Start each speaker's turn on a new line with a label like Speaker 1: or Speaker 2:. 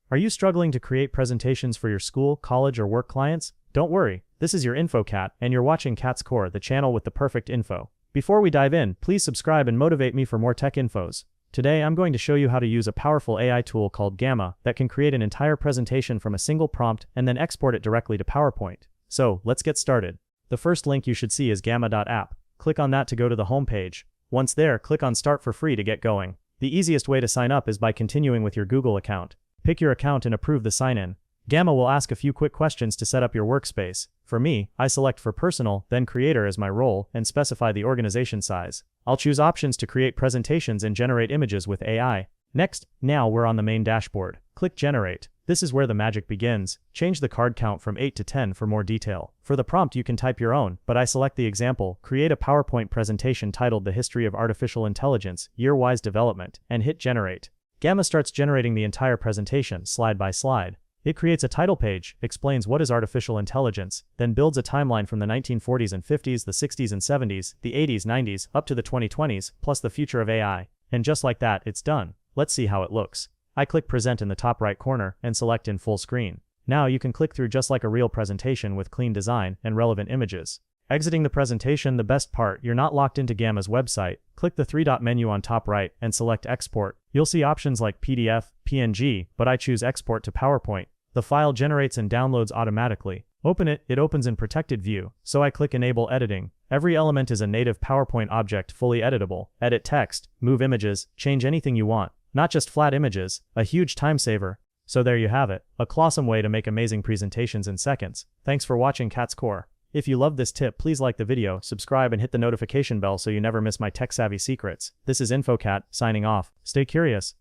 Speaker 1: Are you struggling to create presentations for your school, college, or work clients? Don't worry, this is your InfoKat, and you're watching KatzKore, the channel with the perfect info. Before we dive in, please subscribe and motivate me for more tech infos. Today I'm going to show you how to use a powerful AI tool called Gamma that can create an entire presentation from a single prompt and then export it directly to PowerPoint. So, let's get started. The first link you should see is gamma.app. Click on that to go to the home page. Once there, click on Start for free to get going. The easiest way to sign up is by continuing with your Google account. Pick your account and approve the sign-in. Gamma will ask a few quick questions to set up your workspace. For me, I select for personal, then creator as my role, and specify the organization size. I'll choose options to create presentations and generate images with AI. Now we're on the main dashboard. Click Generate. This is where the magic begins. Change the card count from 8 to 10 for more detail. For the prompt you can type your own, but I select the example, create a PowerPoint presentation titled The History of Artificial Intelligence, Year-Wise Development, and hit Generate. Gamma starts generating the entire presentation, slide by slide. It creates a title page, explains what is artificial intelligence, then builds a timeline from the 1940s and 50s, the 60s and 70s, the 80s, 90s, up to the 2020s, plus the future of AI. And just like that, it's done. Let's see how it looks. I click Present in the top right corner and select in full screen. Now you can click through just like a real presentation with clean design and relevant images. Exiting the presentation, the best part, you're not locked into Gamma's website. Click the three-dot menu on top right and select Export. You'll see options like PDF, PNG, but I choose Export to PowerPoint. The file generates and downloads automatically. Open it, it opens in protected view, so I click Enable Editing. Every element is a native PowerPoint object, fully editable. Edit text, move images, change anything you want. Not just flat images, a huge time saver. So there you have it, a clawsome way to make amazing presentations in seconds. Thanks for watching KatzKore. If you loved this tip, please like the video, subscribe and hit the notification bell so you never miss my tech-savvy secrets. This is InfoKat, signing off. Stay curious.